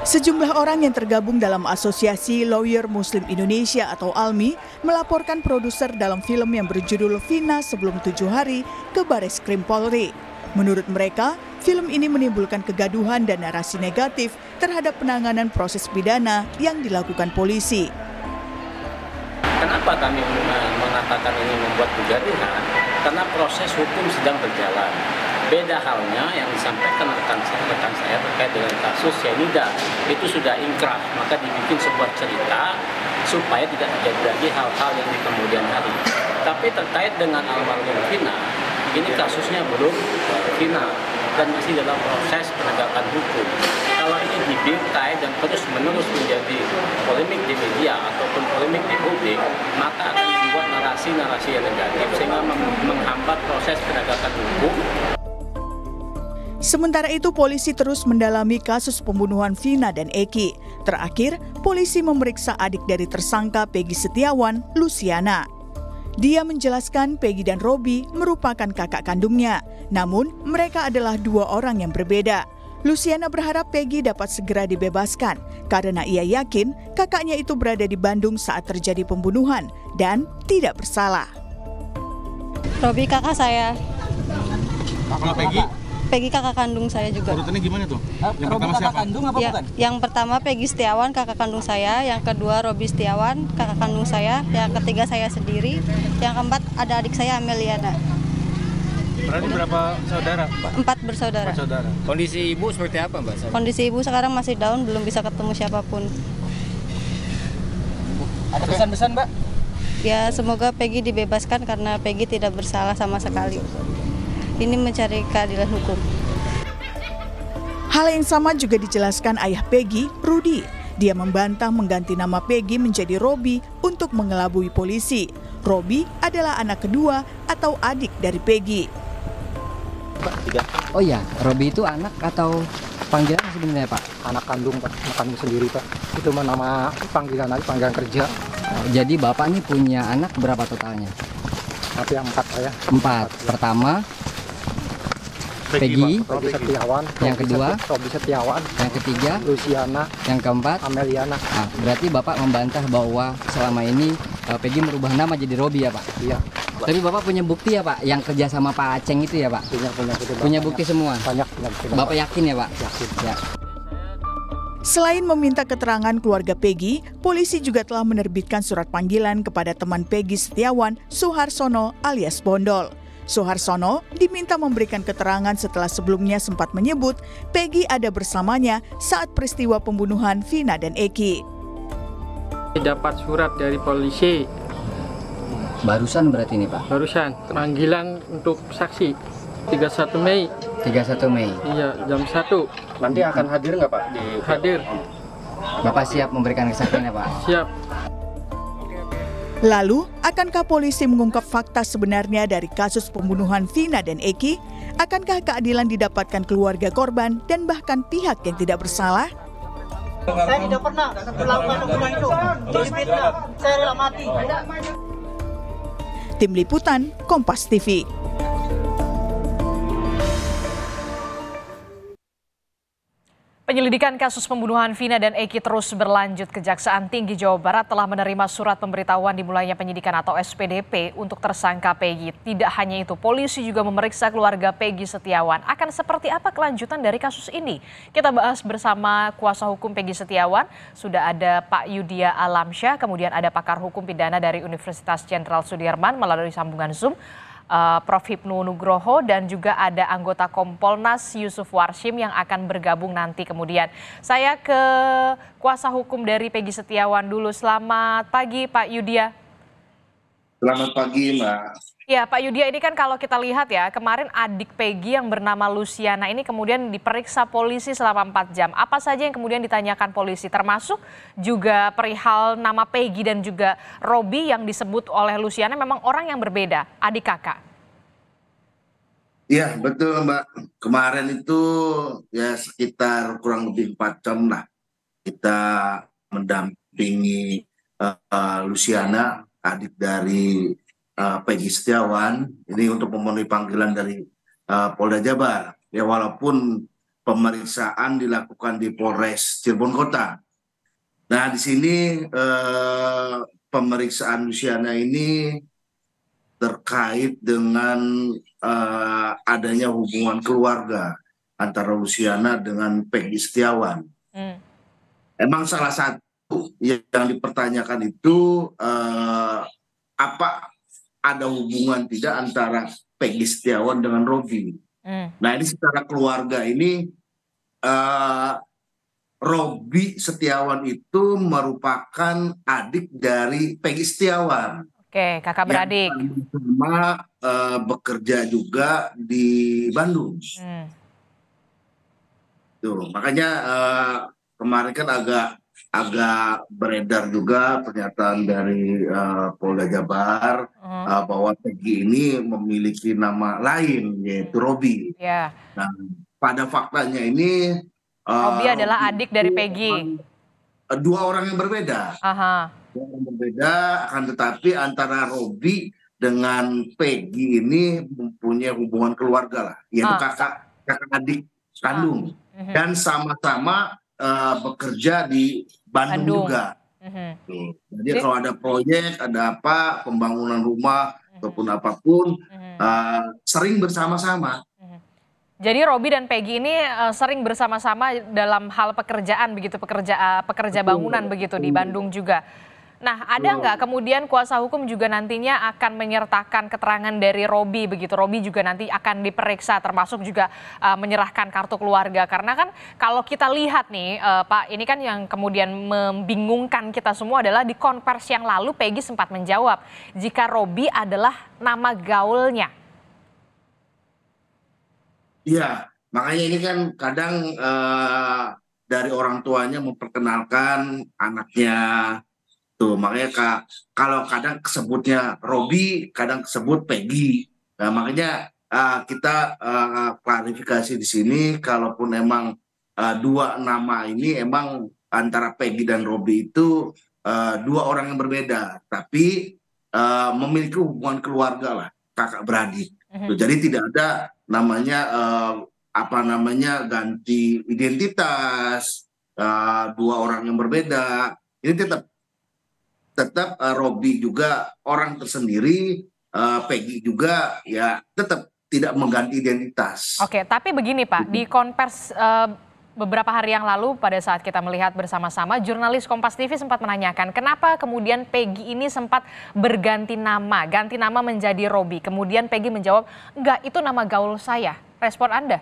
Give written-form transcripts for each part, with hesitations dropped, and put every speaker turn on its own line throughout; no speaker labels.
Sejumlah orang yang tergabung dalam Asosiasi Lawyer Muslim Indonesia atau ALMI melaporkan produser dalam film yang berjudul Vina Sebelum 7 Hari ke Bareskrim Polri. Menurut mereka, film ini menimbulkan kegaduhan dan narasi negatif terhadap penanganan proses pidana yang dilakukan polisi.
Kenapa kami mengatakan ini membuat kegaduhan? Karena proses hukum sedang berjalan. Beda halnya yang disampaikan rekan saya terkait dengan kasus cyanida, itu sudah inkrah, maka dibikin sebuah cerita supaya tidak terjadi lagi hal-hal yang di kemudian hari. Tapi terkait dengan almarhum Vina, ini kasusnya belum final dan masih dalam proses penegakan hukum. Kalau ini dibingkai dan terus-menerus menjadi polemik di media ataupun polemik di publik, maka akan membuat narasi-narasi yang negatif sehingga menghambat proses penegakan hukum.
Sementara itu, polisi terus mendalami kasus pembunuhan Vina dan Eki. Terakhir, polisi memeriksa adik dari tersangka Peggy Setiawan, Luciana. Dia menjelaskan Peggy dan Robi merupakan kakak kandungnya, namun mereka adalah dua orang yang berbeda. Luciana berharap Peggy dapat segera dibebaskan karena ia yakin kakaknya itu berada di Bandung saat terjadi pembunuhan dan tidak bersalah.
Robi kakak saya.
Kalau Peggy?
Peggy kakak kandung saya juga.
Urutannya gimana tuh? Yang
Robi
pertama
kakak
siapa?
kandung apa
Ya,
bukan?
yang pertama Peggy Setiawan kakak kandung saya, yang kedua Robi Setiawan kakak kandung saya, yang ketiga saya sendiri, yang keempat ada adik saya Ameliana.
Berarti berapa saudara?
4 bersaudara.
4 saudara.
Kondisi ibu seperti apa, Mbak?
Kondisi ibu sekarang masih down, belum bisa ketemu siapapun.
Ada pesan-pesan, Mbak?
Ya semoga Peggy dibebaskan karena Peggy tidak bersalah sama sekali. Ini mencari keadilan hukum.
Hal yang sama juga dijelaskan ayah Peggy, Rudi. Dia membantah mengganti nama Peggy menjadi Robi untuk mengelabui polisi. Robi adalah anak kedua atau adik dari Peggy.
Oh iya, Robi itu anak atau panggilan sebenarnya Pak?
Anak kandung Pak, anak kandung sendiri Pak. Itu nama panggilan aja, panggilan kerja.
Jadi Bapak ini punya anak berapa totalnya?
Tapi yang 4 saya.
4. Pertama Peggy,
Robi Setiawan.
Yang kedua?
Robi Setiawan.
yang ketiga,
Luciana.
yang keempat.
Ameliana.
Nah, berarti Bapak membantah bahwa selama ini Peggy merubah nama jadi Robi ya Pak?
Iya.
Tapi Bapak punya bukti ya Pak, yang kerja sama Pak Aceng itu ya Pak? Punya bukti semua?
Banyak bukti.
Bapak yakin ya Pak?
Yakin.
Ya.
Selain meminta keterangan keluarga Peggy, polisi juga telah menerbitkan surat panggilan kepada teman Peggy Setiawan, Suharsono alias Bondol. Suharsono diminta memberikan keterangan setelah sebelumnya sempat menyebut Peggy ada bersamanya saat peristiwa pembunuhan Vina dan Eki.
Dapat surat dari polisi.
Barusan berarti ini Pak?
Barusan panggilan untuk saksi 31 Mei.
31 Mei.
Iya, jam 1.
Nanti akan hadir nggak Pak?
Hadir.
Bapak siap memberikan kesaksian ya Pak?
Siap.
Lalu, akankah polisi mengungkap fakta sebenarnya dari kasus pembunuhan Vina dan Eki? Akankah keadilan didapatkan keluarga korban dan bahkan pihak yang tidak bersalah?
Saya tidak pernah melakukan hukuman itu. Jadi fitnah, saya rela mati.
Tim Liputan, Kompas TV.
Penyelidikan kasus pembunuhan Vina dan Eki terus berlanjut. Kejaksaan Tinggi Jawa Barat telah menerima surat pemberitahuan dimulainya penyidikan atau SPDP untuk tersangka Peggy. Tidak hanya itu, polisi juga memeriksa keluarga Peggy Setiawan. Akan seperti apa kelanjutan dari kasus ini? Kita bahas bersama kuasa hukum Peggy Setiawan. Sudah ada Pak Yudhya Alamsyah, kemudian ada pakar hukum pidana dari Universitas Jenderal Sudirman melalui sambungan Zoom. Prof. Hipnu Nugroho, dan juga ada anggota Kompolnas Yusuf Warshim yang akan bergabung nanti kemudian. Saya ke kuasa hukum dari Peggy Setiawan dulu. Selamat pagi Pak Yudhya.
Selamat pagi Mbak.
Ya Pak Yudhya, ini kan kalau kita lihat ya, kemarin adik Peggy yang bernama Luciana ini kemudian diperiksa polisi selama 4 jam. Apa saja yang kemudian ditanyakan polisi, termasuk juga perihal nama Peggy dan juga Robi yang disebut oleh Luciana memang orang yang berbeda, adik kakak.
Iya betul Mbak, kemarin itu ya sekitar kurang lebih 4 jam lah kita mendampingi Luciana, adik dari Peggy Setiawan, ini untuk memenuhi panggilan dari Polda Jabar. Ya walaupun pemeriksaan dilakukan di Polres Cirebon Kota. Nah, di sini pemeriksaan Luciana ini terkait dengan adanya hubungan keluarga antara Luciana dengan Peggy Setiawan. Emang salah satu yang dipertanyakan itu apa ada hubungan tidak antara Peggy Setiawan dengan Robi. Nah, ini secara keluarga ini Robi Setiawan itu merupakan adik dari Peggy Setiawan.
Oke, kakak beradik.
Yang sama bekerja juga di Bandung. Tuh, makanya kemarin kan agak beredar juga pernyataan dari Polda Jabar bahwa Peggy ini memiliki nama lain yaitu Robi. Nah, pada faktanya ini
Robi adalah adik dari Peggy.
Dua orang yang berbeda. Dua orang berbeda, akan tetapi antara Robi dengan Peggy ini mempunyai hubungan keluarga lah, yaitu kakak adik kandung, dan sama-sama bekerja di Bandung juga. Jadi kalau ada proyek, ada apa, pembangunan rumah ataupun apapun, sering bersama-sama.
Jadi Robi dan Peggy ini sering bersama-sama dalam hal pekerjaan begitu, pekerja bangunan begitu di Bandung juga. Nah, ada nggak kemudian kuasa hukum juga nantinya akan menyertakan keterangan dari Robi begitu? Robi juga nanti akan diperiksa, termasuk juga menyerahkan kartu keluarga. Karena kan kalau kita lihat nih Pak, ini kan yang kemudian membingungkan kita semua adalah di konversi yang lalu Peggy sempat menjawab jika Robi adalah nama gaulnya.
Iya, makanya ini kan kadang dari orang tuanya memperkenalkan anaknya. Tuh, makanya kalau kadang kesebutnya Robi, kadang kesebut Peggy. Nah, makanya kita klarifikasi di sini, kalaupun emang dua nama ini emang antara Peggy dan Robi itu dua orang yang berbeda, tapi memiliki hubungan keluarga lah, kakak beradik. Jadi tidak ada namanya ganti identitas, dua orang yang berbeda. Ini tetap Robi juga orang tersendiri, Peggy juga ya tetap tidak mengganti identitas.
Oke, tapi begini Pak, di konvers beberapa hari yang lalu pada saat kita melihat bersama-sama, jurnalis Kompas TV sempat menanyakan kenapa kemudian Peggy ini sempat ganti nama menjadi Robi. Kemudian Peggy menjawab, enggak, itu nama gaul saya. Respon Anda?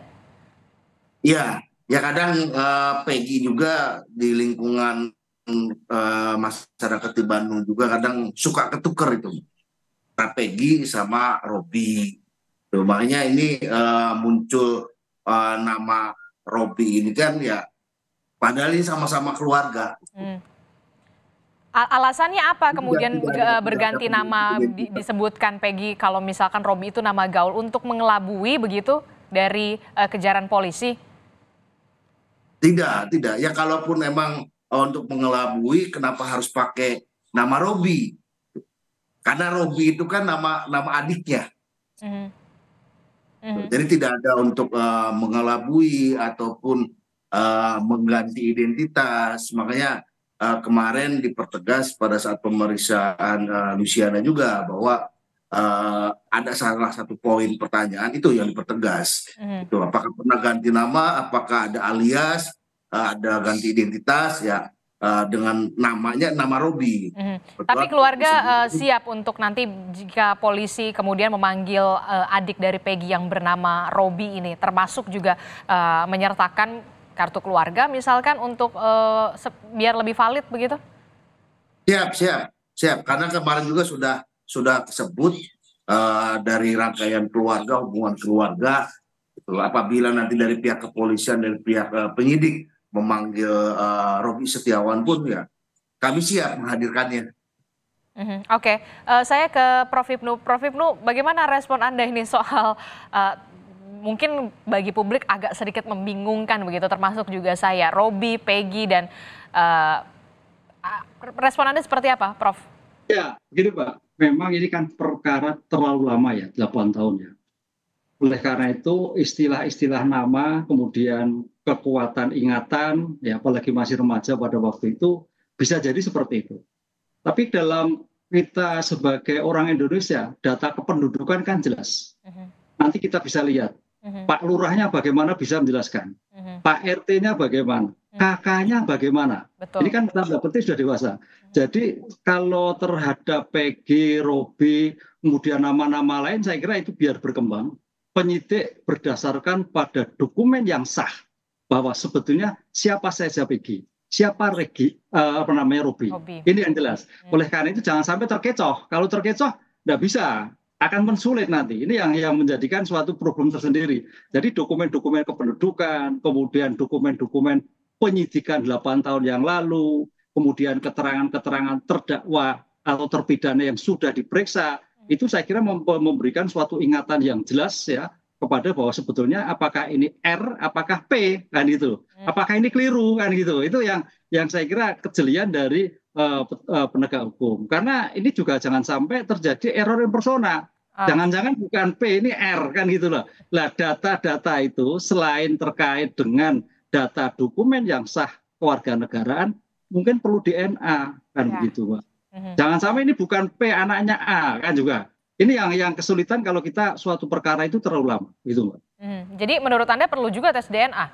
Iya, ya kadang Peggy juga di lingkungan masyarakat di Bandung juga kadang suka ketuker itu Peggy sama Robi. Tuh, makanya ini muncul nama Robi ini kan ya padahal ini sama-sama keluarga.
Alasannya apa kemudian berganti nama disebutkan Peggy kalau misalkan Robi itu nama gaul untuk mengelabui begitu dari kejaran polisi?
Tidak. Ya kalaupun memang untuk mengelabui, kenapa harus pakai nama Robi? Karena Robi itu kan nama adiknya. Jadi tidak ada untuk mengelabui ataupun mengganti identitas. Makanya kemarin dipertegas pada saat pemeriksaan Luciana juga bahwa ada salah satu poin pertanyaan itu yang dipertegas. Itu apakah pernah ganti nama, apakah ada alias, ada ganti identitas ya dengan nama Robi.
Tapi keluarga siap untuk nanti jika polisi kemudian memanggil adik dari Peggy yang bernama Robi ini, termasuk juga menyertakan kartu keluarga misalkan untuk biar lebih valid begitu?
Siap. Karena kemarin juga sudah disebut dari rangkaian keluarga, hubungan keluarga. Apabila nanti dari pihak kepolisian, dari pihak penyidik memanggil Robi Setiawan pun ya kami siap menghadirkannya.
Oke. Saya ke Prof. Ibnu. Prof. Ibnu, bagaimana respon Anda ini soal mungkin bagi publik agak sedikit membingungkan begitu, termasuk juga saya, Robi, Peggy, dan respon Anda seperti apa, Prof?
Ya, begini Pak, memang ini kan perkara terlalu lama ya, 8 tahun ya. Oleh karena itu istilah-istilah nama, kemudian kekuatan ingatan, ya apalagi masih remaja pada waktu itu, bisa jadi seperti itu. Tapi dalam kita sebagai orang Indonesia, data kependudukan kan jelas. Nanti kita bisa lihat, Pak Lurahnya bagaimana bisa menjelaskan, Pak RT-nya bagaimana, kakaknya bagaimana.
Betul.
Ini kan tanda petik sudah dewasa. Jadi kalau terhadap Peggy, Robi, kemudian nama-nama lain, saya kira itu biar berkembang. Penyidik berdasarkan pada dokumen yang sah bahwa sebetulnya siapa saja Peggy, siapa Robi. Ini yang jelas. Oleh karena itu jangan sampai terkecoh. Kalau terkecoh nggak bisa, akan mensulit nanti. Ini yang menjadikan suatu problem tersendiri. Jadi dokumen-dokumen kependudukan, kemudian dokumen-dokumen penyidikan 8 tahun yang lalu, kemudian keterangan-keterangan terdakwa atau terpidana yang sudah diperiksa, itu saya kira memberikan suatu ingatan yang jelas ya kepada bahwa sebetulnya apakah ini R, apakah P, kan gitu. Apakah ini keliru, kan gitu. Itu yang saya kira kejelian dari penegak hukum. Karena ini juga jangan sampai terjadi error in persona. Jangan-jangan bukan P, ini R, kan gitu loh. Nah, data-data itu selain terkait dengan data dokumen yang sah kewarganegaraan, mungkin perlu DNA, kan begitu, Pak. Jangan sampai ini bukan P anaknya A, kan juga. Ini yang kesulitan kalau kita suatu perkara itu terlalu lama, gitu, Mbak.
Jadi menurut Anda perlu juga tes DNA?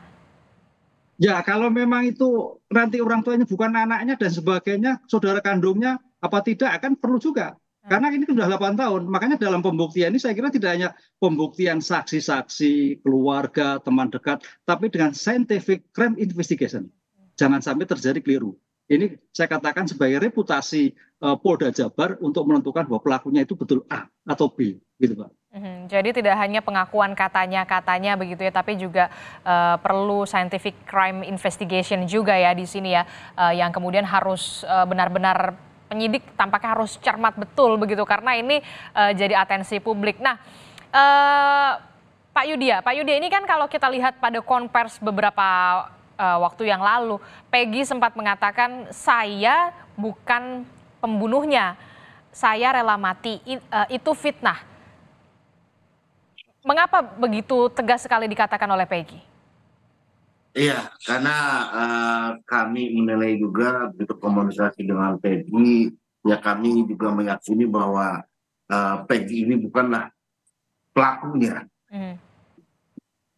Ya, kalau memang itu nanti orang tuanya bukan anaknya dan sebagainya, saudara kandungnya apa tidak, akan perlu juga. Karena ini sudah 8 tahun, makanya dalam pembuktian ini saya kira tidak hanya pembuktian saksi-saksi, keluarga, teman dekat, tapi dengan scientific crime investigation. Jangan sampai terjadi keliru. Ini saya katakan sebagai reputasi Polda Jabar untuk menentukan bahwa pelakunya itu betul A atau B, gitu Pak.
Jadi tidak hanya pengakuan katanya begitu ya, tapi juga perlu scientific crime investigation juga ya di sini ya, yang kemudian harus benar-benar penyidik tampaknya harus cermat betul begitu karena ini jadi atensi publik. Nah, Pak Yudya ini kan kalau kita lihat pada konvers beberapa waktu yang lalu, Peggy sempat mengatakan saya bukan pembunuhnya, saya rela mati, itu fitnah. Mengapa begitu tegas sekali dikatakan oleh Peggy?
Iya, karena kami menilai juga begitu komunikasi dengan Peggy, ya kami juga meyakini bahwa Peggy ini bukanlah pelakunya.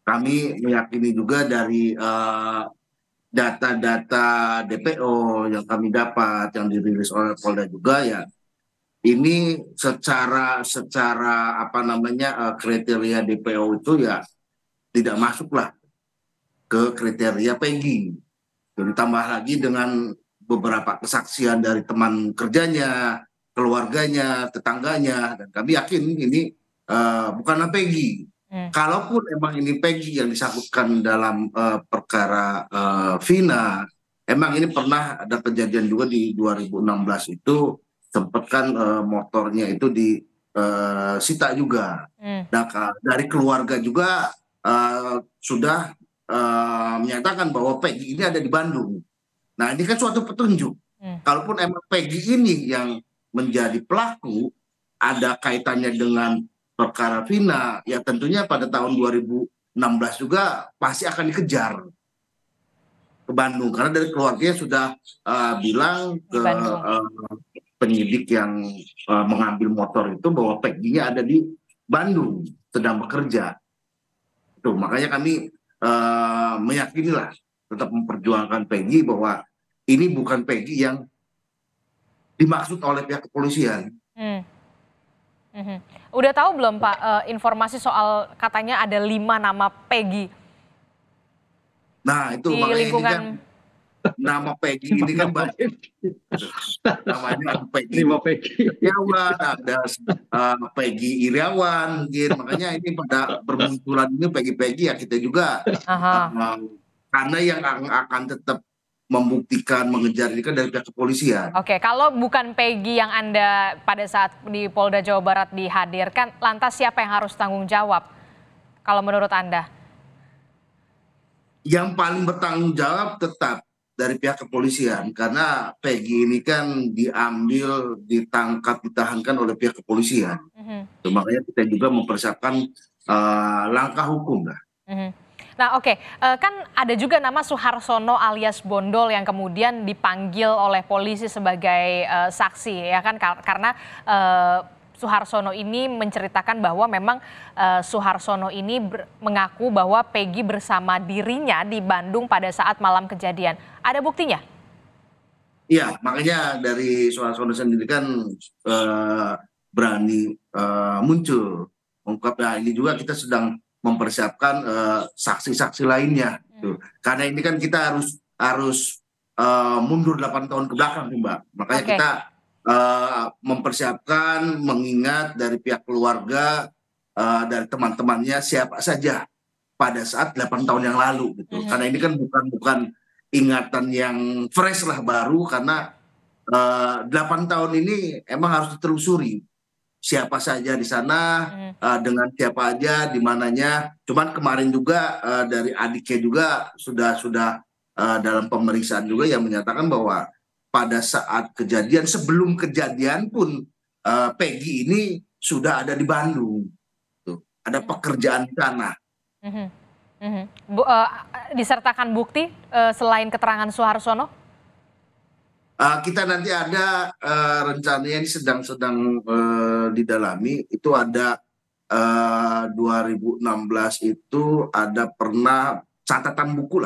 Kami meyakini juga dari data-data DPO yang kami dapat, yang dirilis oleh Polda juga ya, ini secara kriteria DPO itu ya tidak masuklah ke kriteria Peggy. Ditambah lagi dengan beberapa kesaksian dari teman kerjanya, keluarganya, tetangganya, dan kami yakin ini bukanlah Peggy. Kalaupun emang ini Peggy yang disangkutkan dalam perkara Vina, emang ini pernah ada kejadian juga di 2016 itu sempat kan motornya itu disita juga. Nah, dari keluarga juga sudah menyatakan bahwa Peggy ini ada di Bandung. Nah, ini kan suatu petunjuk. Kalaupun emang Peggy ini yang menjadi pelaku, ada kaitannya dengan perkara Vina, ya tentunya pada tahun 2016 juga pasti akan dikejar ke Bandung. Karena dari keluarganya sudah bilang ke penyidik yang mengambil motor itu bahwa Peggy-nya ada di Bandung, sedang bekerja. Tuh, makanya kami meyakinilah, tetap memperjuangkan Peggy bahwa ini bukan Peggy yang dimaksud oleh pihak kepolisian.
Udah tahu belum Pak informasi soal katanya ada 5 nama Peggy?
Nah itu
di
makanya
lingkungan...
ini kan nama Peggy ini kan banyak. Namanya Peggy Iriawan, ada Peggy Iriawan mungkin. Makanya ini pada bermunculan ini Peggy ya kita juga. Karena yang akan tetap membuktikan, mengejar ini kan dari pihak kepolisian.
Oke, kalau bukan Peggy yang Anda pada saat di Polda Jawa Barat dihadirkan, lantas siapa yang harus tanggung jawab kalau menurut Anda?
Yang paling bertanggung jawab tetap dari pihak kepolisian, karena Peggy ini kan diambil, ditangkap, ditahankan oleh pihak kepolisian. Makanya kita juga mempersiapkan langkah hukum lah.
Nah oke, kan ada juga nama Suharsono alias Bondol yang kemudian dipanggil oleh polisi sebagai saksi ya kan, karena Suharsono ini menceritakan bahwa memang Suharsono ini mengaku bahwa Peggy bersama dirinya di Bandung pada saat malam kejadian. Ada buktinya?
Iya, makanya dari Suharsono sendiri kan berani muncul mengungkap. Nah, ini juga kita sedang mempersiapkan saksi-saksi lainnya, karena ini kan kita harus mundur 8 tahun ke belakang, Mbak. Makanya kita mempersiapkan, mengingat dari pihak keluarga, dari teman-temannya siapa saja pada saat 8 tahun yang lalu, gitu. Karena ini kan bukan ingatan yang fresh lah, baru, karena 8 tahun ini emang harus ditelusuri siapa saja di sana, dengan siapa aja, di mananya. Cuman kemarin juga dari adiknya juga sudah dalam pemeriksaan juga yang menyatakan bahwa pada saat kejadian, sebelum kejadian pun Peggy ini sudah ada di Bandung. Tuh, ada pekerjaan di sana.
Disertakan bukti selain keterangan Suharsono?
Kita nanti ada rencananya ini sedang didalami. Itu ada 2016 itu ada pernah catatan buku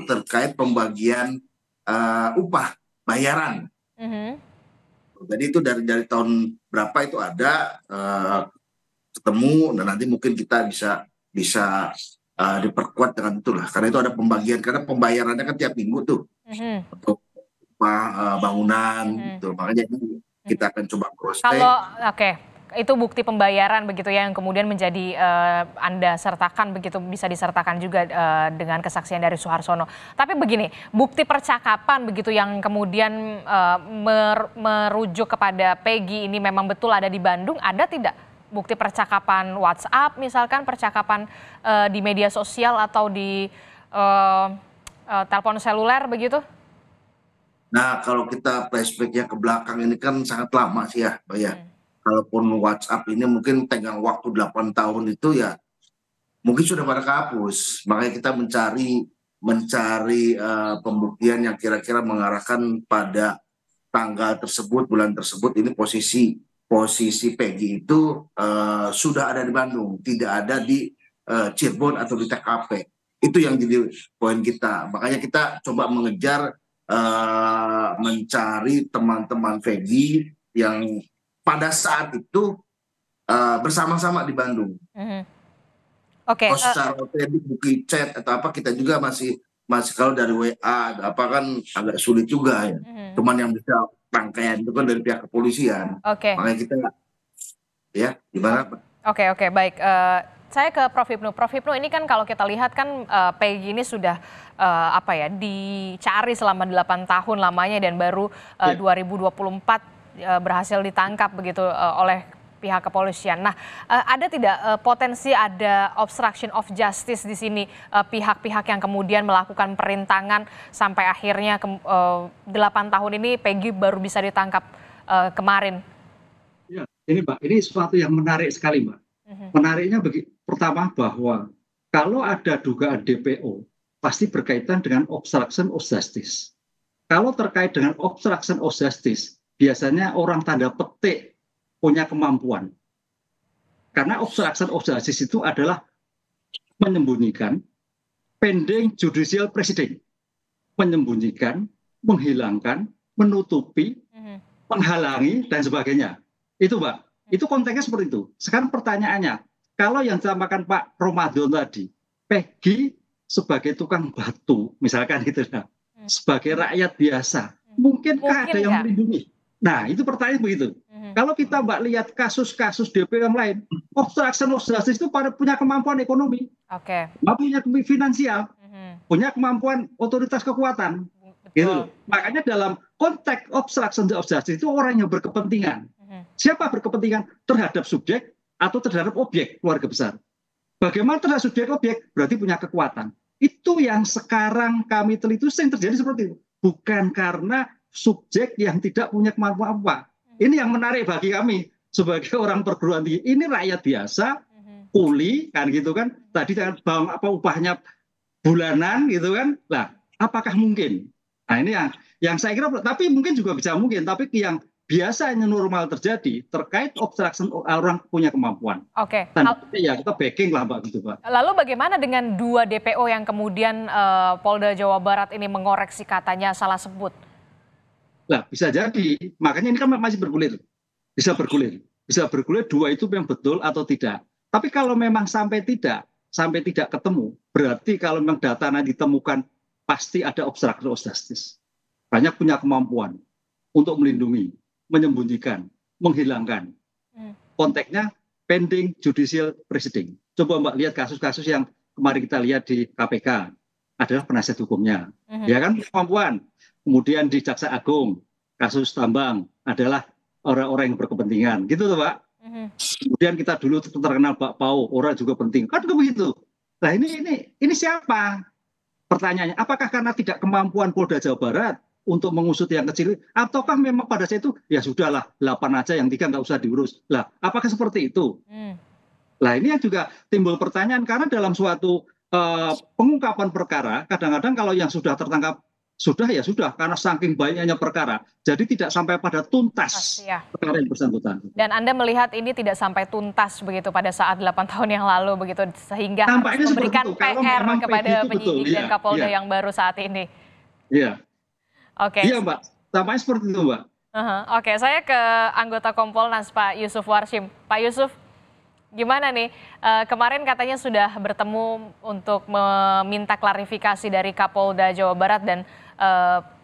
terkait pembagian upah bayaran. Jadi itu dari tahun berapa itu ada ketemu, dan nanti mungkin kita bisa diperkuat dengan itulah, karena itu ada pembagian, karena pembayarannya kan tiap minggu tuh untuk bangunan, gitu. Makanya ini kita akan coba cross check.
Itu bukti pembayaran begitu ya, yang kemudian menjadi Anda sertakan begitu, bisa disertakan juga dengan kesaksian dari Suharsono. Tapi begini, bukti percakapan begitu yang kemudian merujuk kepada Peggy ini memang betul ada di Bandung, ada tidak? Bukti percakapan WhatsApp misalkan, percakapan di media sosial atau di telepon seluler begitu?
Nah, kalau kita flashback-nya ke belakang ini kan sangat lama sih ya, Mbak ya. Kalaupun WhatsApp ini mungkin tenggang waktu 8 tahun itu ya mungkin sudah pada kehapus. Makanya kita mencari pembuktian yang kira-kira mengarahkan pada tanggal tersebut, bulan tersebut. Ini posisi Peggy itu sudah ada di Bandung, tidak ada di Cirebon atau di TKP. Itu yang jadi poin kita. Makanya kita coba mengejar, mencari teman-teman Peggy yang pada saat itu bersama-sama di Bandung.
Oke.
Secara bukti chat atau apa kita juga masih kalau dari WA apa kan agak sulit juga ya. Cuman yang bisa rangkaian itu kan dari pihak kepolisian. Makanya kita ya gimana?
Oke, baik. Saya ke Prof Hipnu. Prof Hipnu, ini kan kalau kita lihat kan Peggy ini sudah dicari selama 8 tahun lamanya, dan baru 2024 berhasil ditangkap begitu oleh pihak kepolisian. Nah, ada tidak potensi ada obstruction of justice di sini, pihak-pihak yang kemudian melakukan perintangan sampai akhirnya 8 tahun ini Peggy baru bisa ditangkap kemarin?
Ya, ini Mbak, ini sesuatu yang menarik sekali Mbak. Menariknya pertama bahwa kalau ada dugaan DPO pasti berkaitan dengan obstruction of justice. Kalau terkait dengan obstruction of justice, biasanya orang tanda petik punya kemampuan. Karena obstruction of justice itu adalah menyembunyikan pending judicial proceeding. Menyembunyikan, menghilangkan, menutupi, menghalangi, dan sebagainya. Itu Pak, itu konteksnya seperti itu. Sekarang pertanyaannya, kalau yang disampaikan Pak Ramadan tadi, Peggy sebagai tukang batu, misalkan gitu, sebagai rakyat biasa, mungkinkah ada yang melindungi? Nah, itu pertanyaan begitu. Kalau kita Mbak lihat kasus-kasus DPO yang lain, obstruction of justice itu punya kemampuan ekonomi, punya finansial, punya kemampuan otoritas kekuatan. Gitu. Makanya dalam konteks obstruction of justice itu orang yang berkepentingan. Siapa berkepentingan? Terhadap subjek atau terhadap objek keluarga besar. Bagaimana terhadap subjek objek? Berarti punya kekuatan. Itu yang sekarang kami teliti, yang terjadi seperti itu. Bukan karena subjek yang tidak punya kemampuan apa. Ini yang menarik bagi kami. sebagai orang perguruan tinggi, ini rakyat biasa, kuli kan gitu kan. Tadi jangan bang apa upahnya bulanan gitu kan. Lah, apakah mungkin? Nah, ini yang saya kira, tapi mungkin juga bisa mungkin, tapi yang biasanya normal terjadi terkait obstruction orang punya kemampuan.
Oke.
Ya kita backing lah Mbak gitu Pak.
Lalu bagaimana dengan 2 DPO yang kemudian Polda Jawa Barat ini mengoreksi katanya salah sebut?
Lah bisa jadi, makanya ini kan masih bergulir. Bisa bergulir 2 itu memang betul atau tidak. Tapi kalau memang sampai tidak ketemu, berarti kalau memang data nanti ditemukan pasti ada obstruction of justice. Banyak punya kemampuan untuk melindungi, menyembunyikan, menghilangkan. Konteksnya pending judicial proceeding. Coba Mbak lihat kasus-kasus yang kemarin kita lihat di KPK adalah penasihat hukumnya, ya kan kemampuan. Kemudian di Jaksa Agung kasus tambang adalah orang-orang yang berkepentingan, gitu tuh Pak. Kemudian kita dulu terkenal Pak Pau, orang juga penting, kan begitu. Nah ini siapa? Pertanyaannya, apakah karena tidak kemampuan Polda Jawa Barat untuk mengusut yang kecil, ataukah memang pada saat itu ya sudahlah 8 aja yang 3 nggak usah diurus. Lah, apakah seperti itu? Lah ini yang juga timbul pertanyaan karena dalam suatu pengungkapan perkara, kadang-kadang kalau yang sudah tertangkap sudah karena saking banyaknya perkara, jadi tidak sampai pada tuntas perkara yang bersangkutan.
Dan Anda melihat ini tidak sampai tuntas begitu pada saat 8 tahun yang lalu begitu, sehingga harus memberikan PR kepada penyidik dan Kapolda yang baru saat ini.
Iya.
Oke.
Iya Mbak, tampaknya seperti itu Mbak.
Oke, saya ke anggota Kompolnas Pak Yusuf Warshim. Pak Yusuf, gimana nih? Kemarin katanya sudah bertemu untuk meminta klarifikasi dari Kapolda Jawa Barat dan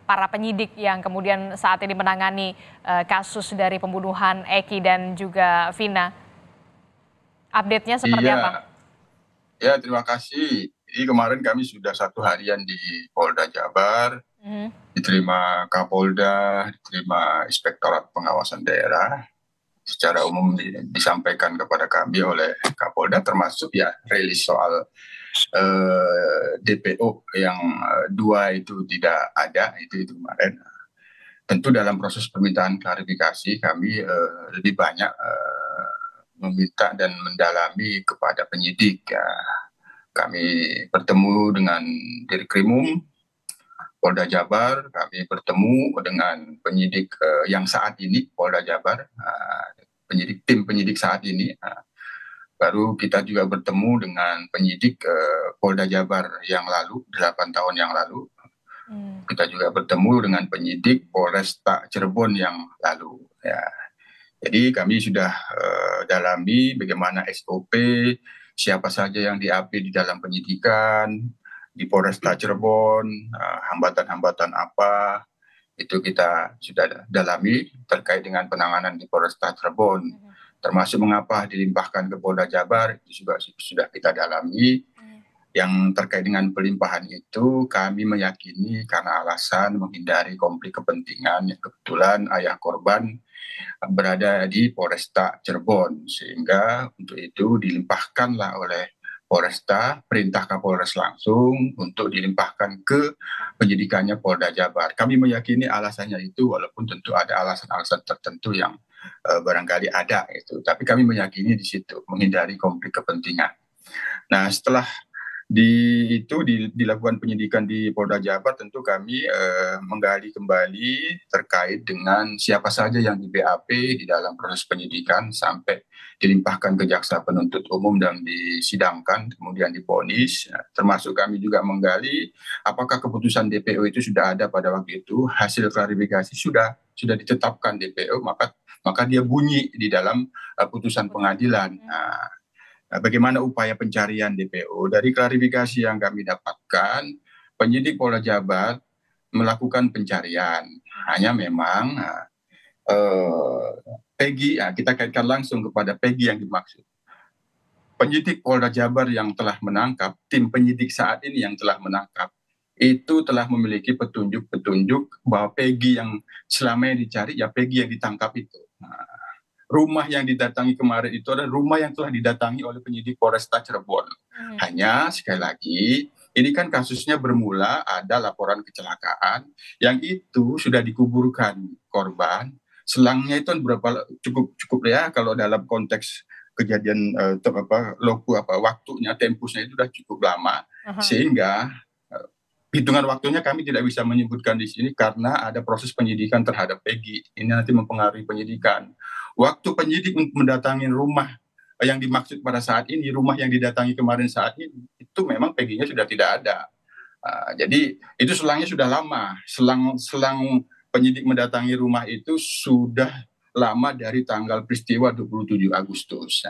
para penyidik yang kemudian saat ini menangani kasus dari pembunuhan Eki dan juga Vina. Update-nya seperti apa?
Ya, terima kasih. Jadi kemarin kami sudah 1 harian di Polda Jabar, diterima Kapolda, diterima Inspektorat Pengawasan Daerah. Secara umum disampaikan kepada kami oleh Kapolda, termasuk ya rilis soal DPO yang 2 itu tidak ada, itu kemarin. Tentu dalam proses permintaan klarifikasi kami lebih banyak meminta dan mendalami kepada penyidik. Ya. Kami bertemu dengan Dirkrimum Polda Jabar, kami bertemu dengan penyidik yang saat ini Polda Jabar, tim penyidik saat ini. Baru kita juga bertemu dengan penyidik Polda Jabar yang lalu, 8 tahun yang lalu. Kita juga bertemu dengan penyidik Polresta Cirebon yang lalu. Ya. Jadi kami sudah dalami bagaimana SOP, siapa saja yang di-AP di dalam penyidikan, di Polresta Cirebon, hambatan-hambatan apa, itu kita sudah dalami terkait dengan penanganan di Polresta Cirebon. Termasuk mengapa dilimpahkan ke Polda Jabar, itu juga sudah kita dalami. Yang terkait dengan pelimpahan itu, kami meyakini karena alasan menghindari konflik kepentingan yang kebetulan ayah korban berada di Polresta Cirebon, sehingga untuk itu dilimpahkanlah oleh Polresta, perintah Kapolres langsung untuk dilimpahkan ke penyidikannya Polda Jabar. Kami meyakini alasannya itu, walaupun tentu ada alasan-alasan tertentu yang barangkali ada itu, tapi kami meyakini di situ menghindari konflik kepentingan. Nah, setelah dilakukan penyidikan di Polda Jabar, tentu kami menggali kembali terkait dengan siapa saja yang di BAP di dalam proses penyidikan sampai dilimpahkan ke jaksa penuntut umum dan disidangkan, kemudian divonis. Termasuk kami juga menggali apakah keputusan DPO itu sudah ada pada waktu itu, hasil klarifikasi sudah ditetapkan DPO, maka dia bunyi di dalam putusan pengadilan. Bagaimana upaya pencarian DPO? Dari klarifikasi yang kami dapatkan, penyidik Polda Jabar melakukan pencarian. Hanya memang Peggy, kita kaitkan langsung kepada Peggy yang dimaksud. Penyidik Polda Jabar yang telah menangkap, tim penyidik saat ini yang telah menangkap, itu telah memiliki petunjuk-petunjuk bahwa Peggy yang selama yang dicari, ya Peggy yang ditangkap itu. Rumah yang didatangi kemarin itu adalah rumah yang telah didatangi oleh penyidik Polresta Cirebon. Hanya sekali lagi, ini kan kasusnya bermula ada laporan kecelakaan yang itu sudah dikuburkan korban selangnya itu cukup ya kalau dalam konteks kejadian waktunya, tempusnya itu sudah cukup lama, sehingga hitungan waktunya kami tidak bisa menyebutkan di sini karena ada proses penyidikan terhadap Peggy. Ini nanti mempengaruhi penyidikan. Waktu penyidik untuk mendatangi rumah yang dimaksud pada saat ini, rumah yang didatangi kemarin saat ini, itu memang Peggy-nya sudah tidak ada. Jadi itu selangnya sudah lama. Selang penyidik mendatangi rumah itu sudah lama dari tanggal peristiwa 27 Agustus.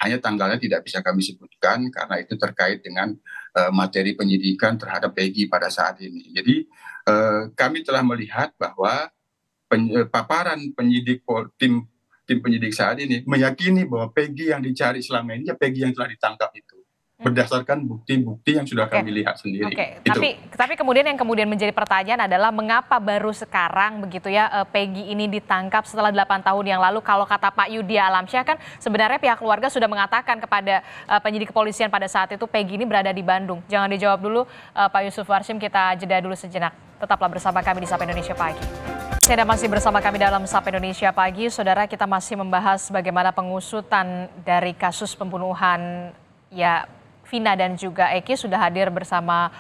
Hanya tanggalnya tidak bisa kami sebutkan karena itu terkait dengan materi penyidikan terhadap Peggy pada saat ini. Jadi kami telah melihat bahwa paparan penyidik tim penyidik saat ini meyakini bahwa Peggy yang dicari selama ini ya Peggy yang telah ditangkap itu. Berdasarkan bukti-bukti yang sudah kami lihat sendiri.
Tapi kemudian yang menjadi pertanyaan adalah mengapa baru sekarang begitu ya Peggy ini ditangkap setelah 8 tahun yang lalu. Kalau kata Pak Yudi Alamsyah kan sebenarnya pihak keluarga sudah mengatakan kepada penyidik kepolisian pada saat itu Peggy ini berada di Bandung. Jangan dijawab dulu Pak Yusuf Warshim, kita jeda dulu sejenak. Tetaplah bersama kami di Sapa Indonesia Pagi. Anda masih bersama kami dalam Sapa Indonesia Pagi. Saudara, kita masih membahas bagaimana pengusutan dari kasus pembunuhan Vina dan juga Eki. Sudah hadir bersama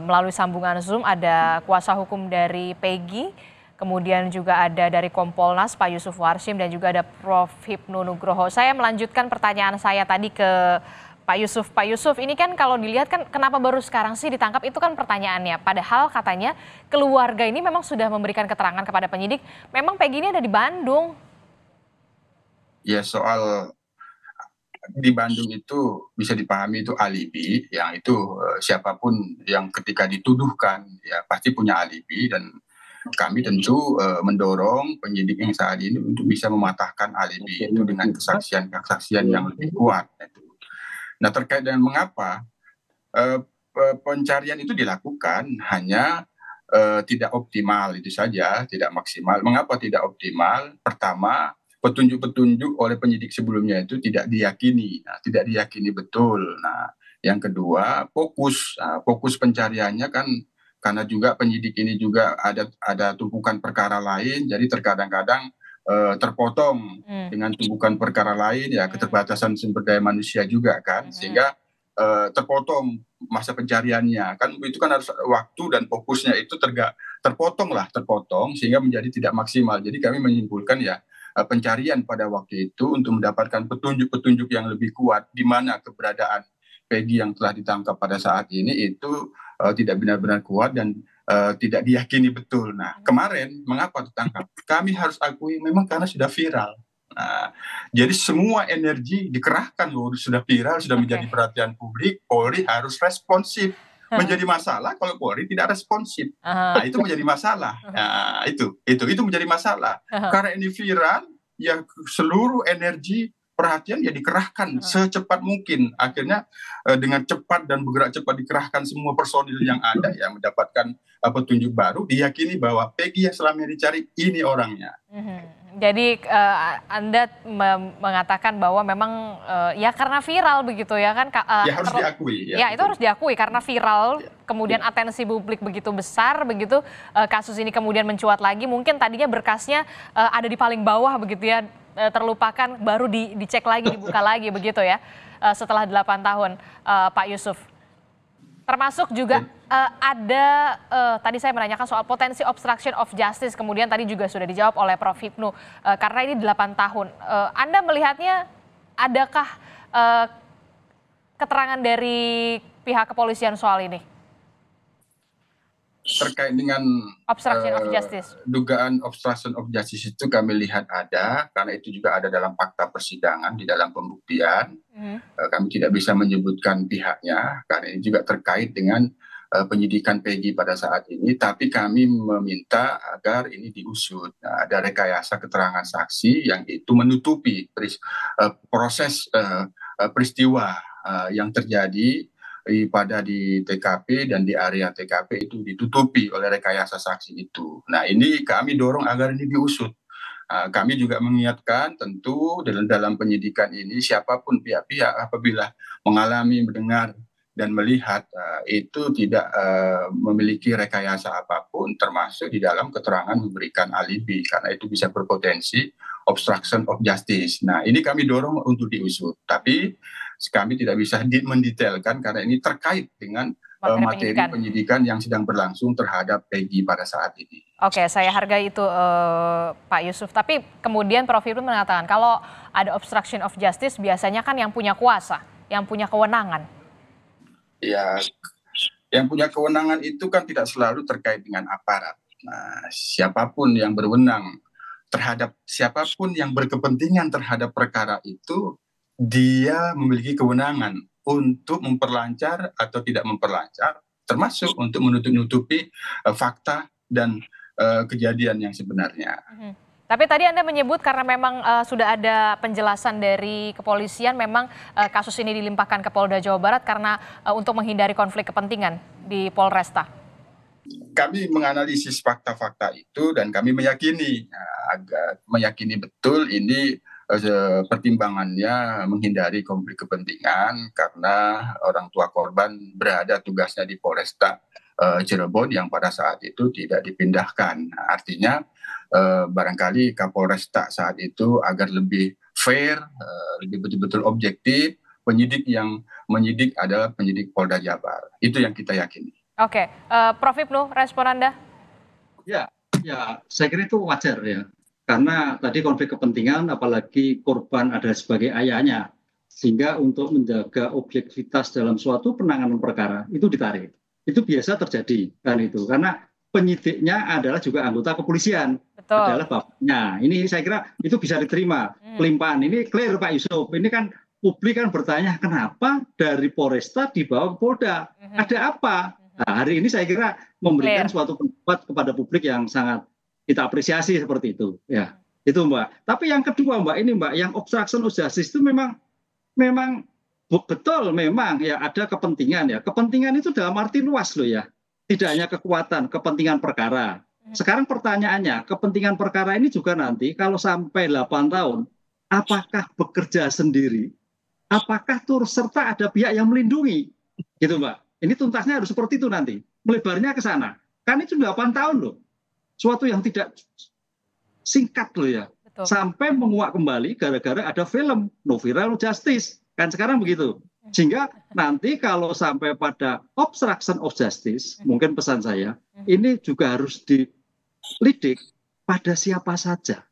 melalui sambungan Zoom ada kuasa hukum dari Peggy, kemudian juga ada dari Kompolnas Pak Yusuf Warshim dan juga ada Prof. Hipnu Nugroho. Saya melanjutkan pertanyaan saya tadi ke Pak Yusuf. Pak Yusuf, ini kan kalau dilihat kan kenapa baru sekarang sih ditangkap, itu kan pertanyaannya. Padahal katanya keluarga ini memang sudah memberikan keterangan kepada penyidik, memang Peggy ini ada di Bandung.
Ya, soal di Bandung itu bisa dipahami itu alibi, yang itu siapapun yang ketika dituduhkan ya pasti punya alibi, dan kami tentu mendorong penyidik yang saat ini untuk bisa mematahkan alibi itu dengan kesaksian yang lebih kuat. Nah, terkait dengan mengapa pencarian itu dilakukan hanya tidak optimal, itu saja, tidak maksimal. Mengapa tidak optimal? Pertama, petunjuk-petunjuk oleh penyidik sebelumnya itu tidak diyakini, tidak diyakini betul. Nah, yang kedua, fokus pencariannya kan karena juga penyidik ini juga ada tumpukan perkara lain, jadi terkadang-kadang terpotong dengan tumpukan perkara lain, ya keterbatasan sumber daya manusia juga kan, sehingga terpotong masa pencariannya kan, itu kan harus waktu dan fokusnya itu terpotong sehingga menjadi tidak maksimal. Jadi kami menyimpulkan ya pencarian pada waktu itu untuk mendapatkan petunjuk-petunjuk yang lebih kuat di mana keberadaan Peggy yang telah ditangkap pada saat ini itu tidak benar-benar kuat dan tidak diyakini betul. Nah, kemarin mengapa ditangkap? Kami harus akui memang karena sudah viral. Nah, jadi semua energi dikerahkan loh, sudah viral, sudah menjadi perhatian publik. Polri harus responsif. Menjadi masalah kalau Polri tidak responsif. Nah, itu menjadi masalah. Nah, itu menjadi masalah. Karena ini viral, ya seluruh energi perhatian ya dikerahkan secepat mungkin. Akhirnya dengan cepat dan bergerak cepat dikerahkan semua personil yang ada ya mendapatkan petunjuk baru, diyakini bahwa Peggy yang selama ini dicari ini orangnya.
Jadi Anda mengatakan bahwa memang ya karena viral begitu ya kan?
Ya harus diakui.
Ya itu harus diakui karena viral, kemudian atensi publik begitu besar, begitu kasus ini kemudian mencuat lagi. Mungkin tadinya berkasnya ada di paling bawah begitu ya, terlupakan, baru dicek lagi, dibuka lagi begitu ya setelah 8 tahun, Pak Yusuf. Termasuk juga ada tadi saya menanyakan soal potensi obstruction of justice, kemudian tadi juga sudah dijawab oleh Prof. Hipnu, karena ini 8 tahun. Anda melihatnya adakah keterangan dari pihak kepolisian soal ini?
Terkait dengan
obstruction of justice,
dugaan obstruction of justice itu kami lihat ada, karena itu juga ada dalam fakta persidangan di dalam pembuktian. Kami tidak bisa menyebutkan pihaknya karena ini juga terkait dengan penyidikan Peggy pada saat ini, tapi kami meminta agar ini diusut. Nah, ada rekayasa keterangan saksi yang itu menutupi proses peristiwa yang terjadi pada di TKP dan di area TKP itu ditutupi oleh rekayasa saksi itu. Nah, ini kami dorong agar ini diusut. Kami juga mengingatkan tentu dalam penyidikan ini siapapun pihak-pihak apabila mengalami mendengar dan melihat itu tidak memiliki rekayasa apapun, termasuk di dalam keterangan memberikan alibi, karena itu bisa berpotensi obstruction of justice. Nah, ini kami dorong untuk diusut, tapi kami tidak bisa mendetailkan karena ini terkait dengan materi penyidikan yang sedang berlangsung terhadap Peggy pada saat ini.
Oke, saya hargai itu Pak Yusuf. Tapi kemudian Prof. Ibnu mengatakan kalau ada obstruction of justice biasanya kan yang punya kuasa, yang punya kewenangan.
Ya, yang punya kewenangan itu kan tidak selalu terkait dengan aparat. Nah, siapapun yang berwenang terhadap siapapun yang berkepentingan terhadap perkara itu, dia memiliki kewenangan untuk memperlancar atau tidak memperlancar, termasuk untuk menutup-nutupi fakta dan kejadian yang sebenarnya.
Tapi tadi Anda menyebut karena memang sudah ada penjelasan dari kepolisian, memang kasus ini dilimpahkan ke Polda Jawa Barat karena untuk menghindari konflik kepentingan di Polresta.
Kami menganalisis fakta-fakta itu dan kami meyakini betul ini pertimbangannya menghindari konflik kepentingan karena orang tua korban berada tugasnya di Polresta Cirebon yang pada saat itu tidak dipindahkan. Artinya barangkali Kapolresta saat itu agar lebih fair, lebih betul-betul objektif, penyidik yang menyidik adalah penyidik Polda Jabar. Itu yang kita yakini.
Oke, Prof. Ibnu, respon Anda?
Ya, saya kira itu wajar ya. Karena tadi konflik kepentingan, apalagi korban ada sebagai ayahnya, sehingga untuk menjaga objektivitas dalam suatu penanganan perkara itu ditarik. Itu biasa terjadi kan itu, karena penyidiknya adalah juga anggota kepolisian. Betul. Adalah bapaknya. Ini saya kira itu bisa diterima. Pelimpahan ini clear Pak Yusuf. Ini kan publik kan bertanya kenapa dari Polresta dibawa ke Polda? Ada apa? Nah, hari ini saya kira memberikan suatu pendapat kepada publik yang sangat kita apresiasi seperti itu. Ya, itu Mbak. Tapi yang kedua Mbak, ini Mbak, yang obstruction of justice itu memang betul memang ya ada kepentingan ya. Kepentingan itu dalam arti luas loh ya. Tidak hanya kekuatan, kepentingan perkara. Sekarang pertanyaannya, kepentingan perkara ini juga nanti kalau sampai 8 tahun, apakah bekerja sendiri? Apakah turut serta ada pihak yang melindungi? Gitu Mbak. Ini tuntasnya harus seperti itu nanti. Melebarnya ke sana. Kan itu 8 tahun loh. Suatu yang tidak singkat loh ya. Betul. Sampai menguak kembali gara-gara ada film No Viral Justice. Kan sekarang begitu. Sehingga nanti kalau sampai pada obstruction of justice, mungkin pesan saya, ini juga harus dilidik pada siapa saja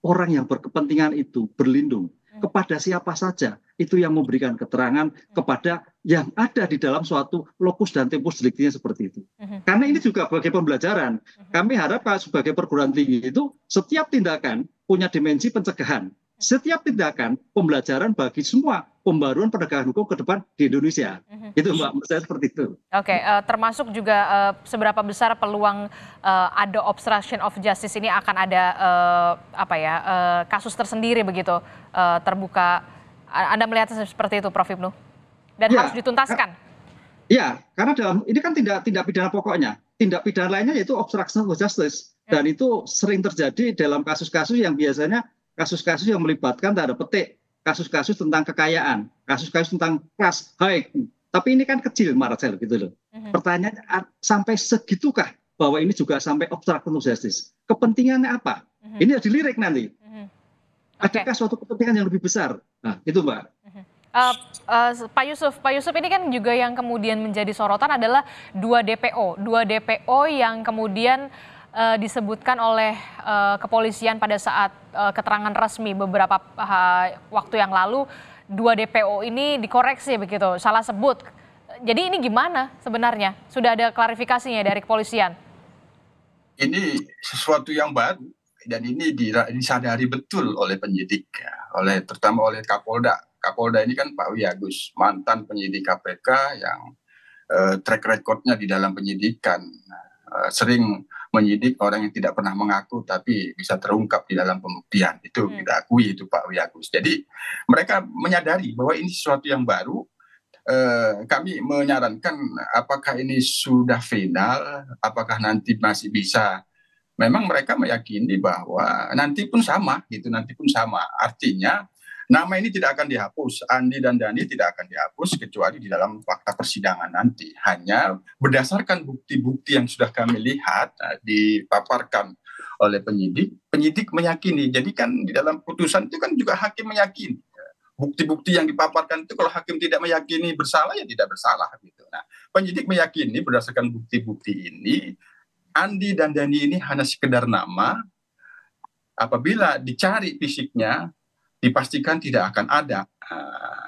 orang yang berkepentingan itu berlindung. Kepada siapa saja itu yang memberikan keterangan kepada yang ada di dalam suatu lokus dan tempus delictinya seperti itu. Karena ini juga sebagai pembelajaran. Kami harap sebagai perguruan tinggi itu setiap tindakan punya dimensi pencegahan. Setiap tindakan pembelajaran bagi semua pembaruan penegakan hukum ke depan di Indonesia. Itu Mbak, menurut saya seperti itu.
Oke, termasuk juga seberapa besar peluang ada obstruction of justice ini akan ada kasus tersendiri begitu terbuka. Anda melihat seperti itu Prof. Ibnu? Dan harus dituntaskan.
Iya, karena ini kan tindak pidana pokoknya. Tindak pidana lainnya yaitu obstruction of justice. Dan itu sering terjadi dalam kasus-kasus yang biasanya kasus-kasus yang melibatkan tanda petik, kasus-kasus tentang kekayaan, kasus-kasus tentang kelas high. Tapi ini kan kecil Marcel gitu loh. Pertanyaannya sampai segitukah bahwa ini juga sampai obstruction of justice? Kepentingannya apa? Ini harus dilirik nanti. Adakah suatu kepentingan yang lebih besar? Nah, itu Mbak.
Pak Yusuf ini kan juga yang kemudian menjadi sorotan adalah 2 DPO yang kemudian disebutkan oleh kepolisian pada saat keterangan resmi beberapa waktu yang lalu. 2 DPO ini dikoreksi begitu, salah sebut. Jadi ini gimana sebenarnya? Sudah ada klarifikasinya dari kepolisian?
Ini sesuatu yang baru dan ini disadari betul oleh penyidik, terutama oleh Kapolda. Kapolda ini kan Pak Wiyagus, mantan penyidik KPK yang track recordnya di dalam penyidikan. Sering menyidik orang yang tidak pernah mengaku tapi bisa terungkap di dalam pembuktian. Itu kita akui itu Pak Wiyagus. Jadi mereka menyadari bahwa ini sesuatu yang baru. Kami menyarankan apakah ini sudah final, apakah nanti masih bisa. Memang mereka meyakini bahwa nanti pun sama gitu, nanti pun sama. Artinya Nama ini tidak akan dihapus, Andi dan Dani tidak akan dihapus kecuali di dalam fakta persidangan nanti. Hanya berdasarkan bukti-bukti yang sudah kami lihat dipaparkan oleh penyidik meyakini. Jadi kan di dalam putusan itu kan juga hakim meyakini. Bukti-bukti yang dipaparkan itu kalau hakim tidak meyakini bersalah ya tidak bersalah gitu. Nah, penyidik meyakini berdasarkan bukti-bukti ini Andi dan Dani ini hanya sekedar nama. Apabila dicari fisiknya dipastikan tidak akan ada.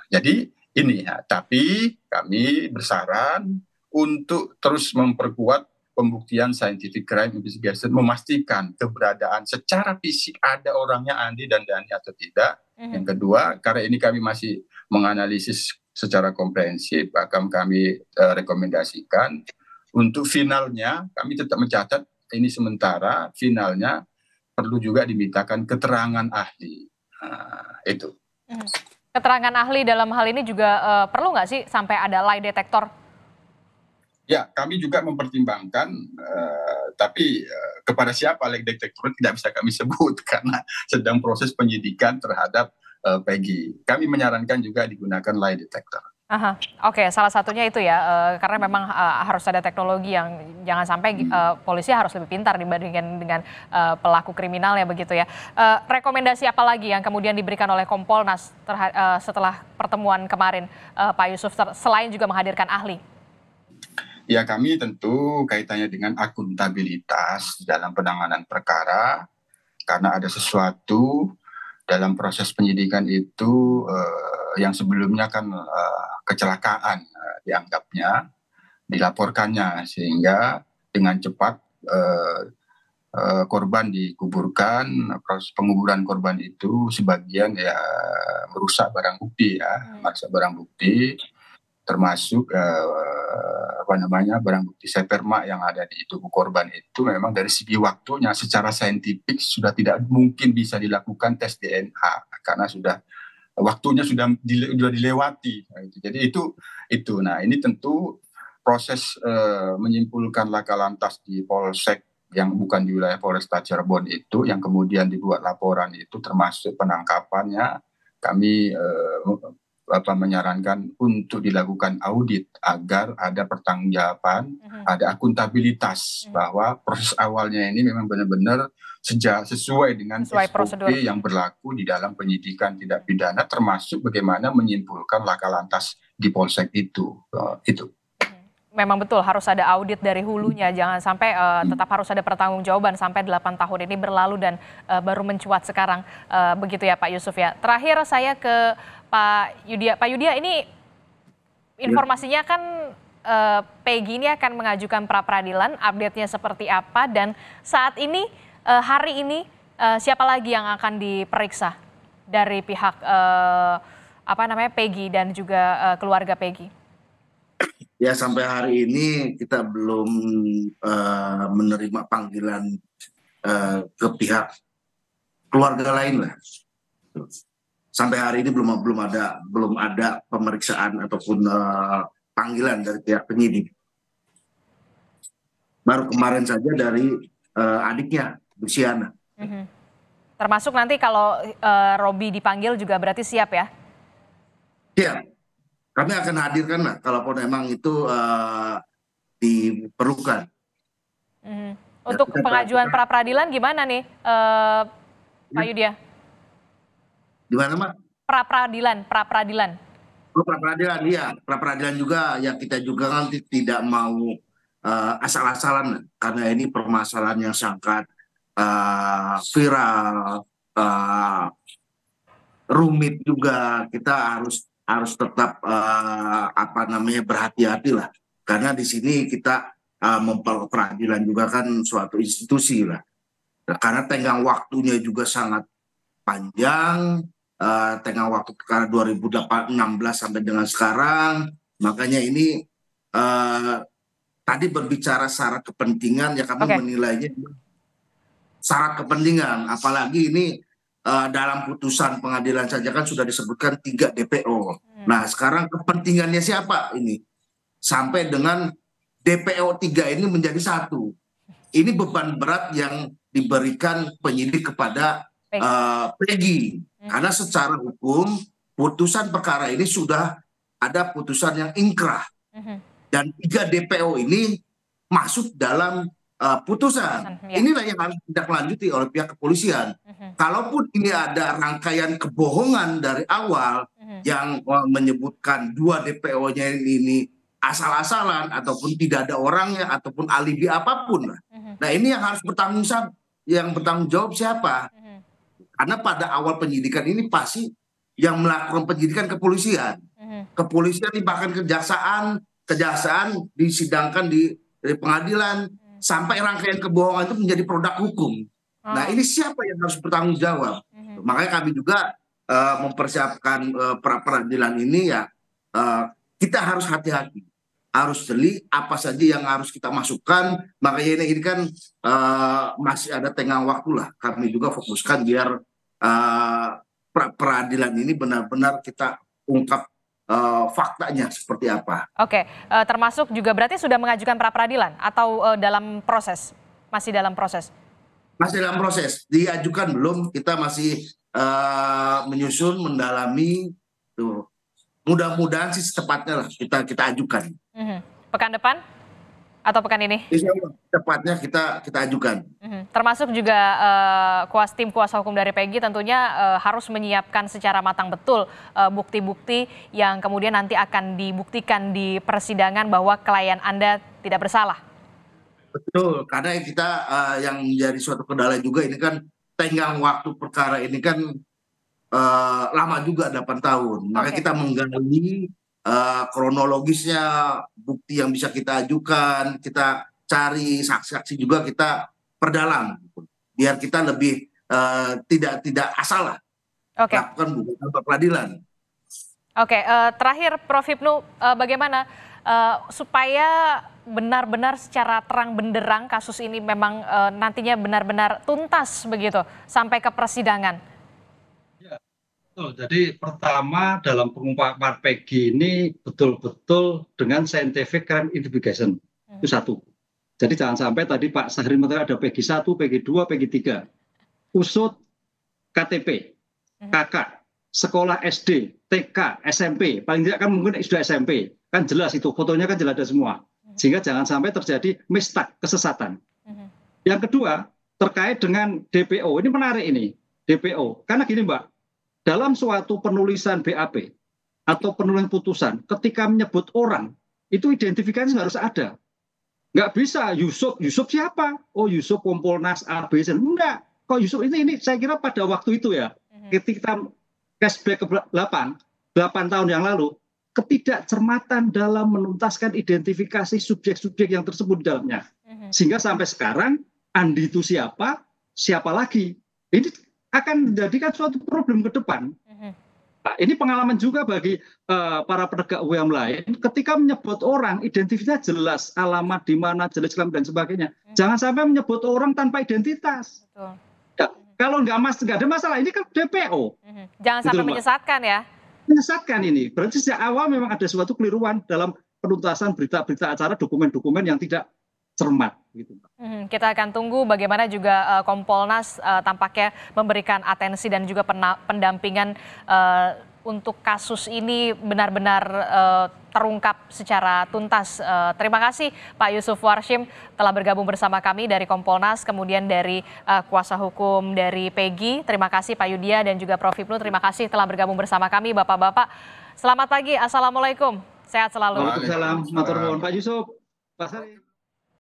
Jadi ini ya, tapi kami bersaran untuk terus memperkuat pembuktian scientific crime investigation, memastikan keberadaan secara fisik ada orangnya Andi dan Dani atau tidak. Yang kedua, karena ini kami masih menganalisis secara komprehensif, akan kami rekomendasikan untuk finalnya kami tetap mencatat ini sementara, finalnya perlu juga dimintakan keterangan ahli. Itu.
Keterangan ahli dalam hal ini juga perlu nggak sih sampai ada lie detector?
Ya, kami juga mempertimbangkan, tapi kepada siapa lie detector tidak bisa kami sebut karena sedang proses penyidikan terhadap Peggy. Kami menyarankan juga digunakan lie detector.
Oke, salah satunya itu ya, karena memang harus ada teknologi yang jangan sampai polisi harus lebih pintar dibandingkan dengan pelaku kriminal ya begitu ya. Rekomendasi apa lagi yang kemudian diberikan oleh Kompolnas setelah pertemuan kemarin, Pak Yusuf, selain juga menghadirkan ahli?
Ya, kami tentu kaitannya dengan akuntabilitas dalam penanganan perkara, karena ada sesuatu dalam proses penyidikan itu yang sebelumnya kan kecelakaan dianggapnya, dilaporkannya, sehingga dengan cepat korban dikuburkan. Proses penguburan korban itu sebagian ya merusak barang bukti ya, merusak barang bukti, termasuk barang bukti sperma yang ada di tubuh korban itu memang dari segi waktunya secara saintifik sudah tidak mungkin bisa dilakukan tes DNA karena waktunya sudah dilewati. Jadi itu. Nah, ini tentu proses menyimpulkan laka lantas di Polsek yang bukan di wilayah Polresta Cirebon itu, yang kemudian dibuat laporan itu termasuk penangkapannya, kami menyarankan untuk dilakukan audit agar ada pertanggungjawaban, ada akuntabilitas bahwa proses awalnya ini memang benar-benar sesuai dengan SOP yang berlaku di dalam penyidikan tindak pidana, termasuk bagaimana menyimpulkan laka lantas di Polsek itu.
Memang betul harus ada audit dari hulunya, jangan sampai tetap harus ada pertanggungjawaban sampai 8 tahun ini berlalu dan baru mencuat sekarang, begitu ya Pak Yusuf ya. Terakhir saya ke Pak Yudia. Pak Yudia, ini informasinya kan Peggy ini akan mengajukan pra-peradilan, update-nya seperti apa, dan saat ini hari ini siapa lagi yang akan diperiksa dari pihak Peggy dan juga keluarga Peggy?
Ya, sampai hari ini kita belum menerima panggilan ke pihak keluarga lain lah. Sampai hari ini belum ada pemeriksaan ataupun panggilan dari pihak penyidik. Baru kemarin saja dari adiknya, Luciana.
Termasuk nanti kalau Robi dipanggil juga berarti siap ya?
Siap. Kami akan hadirkan lah, kalaupun memang itu diperlukan.
Untuk pengajuan pra-peradilan gimana nih, Pak Yudia?
Gimana, Mak?
Pra-peradilan.
Oh, pra-peradilan, iya. Pra-peradilan juga, ya kita juga kan tidak mau asal-asalan, karena ini permasalahan yang sangat viral, rumit juga. Kita harus tetap berhati-hati lah, karena di sini kita peradilan juga kan suatu institusi lah, karena tenggang waktunya juga sangat panjang, tenggang waktu perkara 2016 sampai dengan sekarang. Makanya ini tadi berbicara syarat kepentingan, ya kami menilainya syarat kepentingan, apalagi ini dalam putusan pengadilan saja kan sudah disebutkan 3 DPO. Nah, sekarang kepentingannya siapa ini? Sampai dengan DPO 3 ini menjadi 1. Ini beban berat yang diberikan penyidik kepada Peggy. Karena secara hukum putusan perkara ini sudah ada putusan yang ingkrah. Dan 3 DPO ini masuk dalam putusan. Inilah yang harus ditindaklanjuti oleh pihak kepolisian. Kalaupun ini ada rangkaian kebohongan dari awal yang menyebutkan 2 DPO-nya ini asal-asalan ataupun tidak ada orangnya ataupun alibi apapun. Nah, ini yang harus bertanggung jawab siapa? Karena pada awal penyidikan ini pasti yang melakukan penyidikan kepolisian. Kepolisian bahkan kejaksaan disidangkan di pengadilan sampai rangkaian kebohongan itu menjadi produk hukum. Nah, ini siapa yang harus bertanggung jawab? Makanya kami juga mempersiapkan pra peradilan ini ya, kita harus hati-hati, harus jeli apa saja yang harus kita masukkan. Makanya ini kan masih ada tenggang waktu lah. Kami juga fokuskan biar pra peradilan ini benar-benar kita ungkap faktanya seperti apa.
Oke, termasuk juga berarti sudah mengajukan pra peradilan atau dalam proses? Masih dalam proses?
Masih dalam proses, diajukan belum, kita masih menyusun, mendalami, tuh. Mudah-mudahan sih secepatnya lah kita ajukan.
Pekan depan atau pekan ini?
Insya Allah tepatnya kita ajukan.
Termasuk juga tim kuasa hukum dari Peggy tentunya harus menyiapkan secara matang betul bukti-bukti yang kemudian nanti akan dibuktikan di persidangan bahwa klien Anda tidak bersalah.
Betul, karena kita yang menjadi suatu kendala juga ini kan tenggang waktu perkara ini kan lama juga 8 tahun. Maka kita menggali kronologisnya, bukti yang bisa kita ajukan, kita cari saksi-saksi juga kita perdalam, biar kita lebih tidak asal lah lakukan gugatan pra peradilan.
Oke, terakhir Prof. Hipnu, bagaimana supaya benar-benar secara terang benderang kasus ini memang nantinya benar-benar tuntas begitu sampai ke persidangan?
Jadi pertama dalam pengungkapan Peggy ini betul-betul dengan scientific crime investigation. Itu satu. Jadi jangan sampai tadi Pak Sahri mengatakan ada Peggy 1, Peggy 2, Peggy 3. Usut KTP, KK, sekolah SD, TK, SMP. Paling tidak kan mungkin sudah SMP. Kan jelas itu, fotonya kan jelas ada semua. Sehingga jangan sampai terjadi mistak, kesesatan. Yang kedua, terkait dengan DPO. Ini menarik ini, DPO. Karena gini Mbak, dalam suatu penulisan BAP atau penulisan putusan, ketika menyebut orang, itu identifikasi harus ada. Nggak bisa Yusuf siapa? Oh Yusuf Kompolnas ABC. Enggak. Kok Yusuf ini saya kira pada waktu itu ya, ketika flashback ke 8 tahun yang lalu, ketidakcermatan dalam menuntaskan identifikasi subjek-subjek yang tersebut di dalamnya. Sehingga sampai sekarang, Andi itu siapa lagi? Ini akan menjadikan suatu problem ke depan. Nah, ini pengalaman juga bagi para penegak hukum lain. Ketika menyebut orang, identitasnya jelas, alamat di mana, jelas dan sebagainya. Jangan sampai menyebut orang tanpa identitas. Ya, kalau nggak ada masalah, ini kan DPO.
Jangan sampai menyesatkan ya.
Menyesatkan ini. Berarti sejak awal memang ada suatu keliruan dalam penuntasan berita-berita acara, dokumen-dokumen yang tidak cermat. Gitu.
Kita akan tunggu bagaimana juga Kompolnas tampaknya memberikan atensi dan juga pendampingan untuk kasus ini benar-benar terungkap secara tuntas. Terima kasih Pak Yusuf Warshim telah bergabung bersama kami dari Kompolnas, kemudian dari kuasa hukum dari Peggy. Terima kasih Pak Yudya dan juga Prof. Hipnu. Terima kasih telah bergabung bersama kami Bapak-Bapak. Selamat pagi, Assalamualaikum. Sehat selalu.
Waalaikumsalam. Matur nuwun Pak Yusuf. Pak Sari.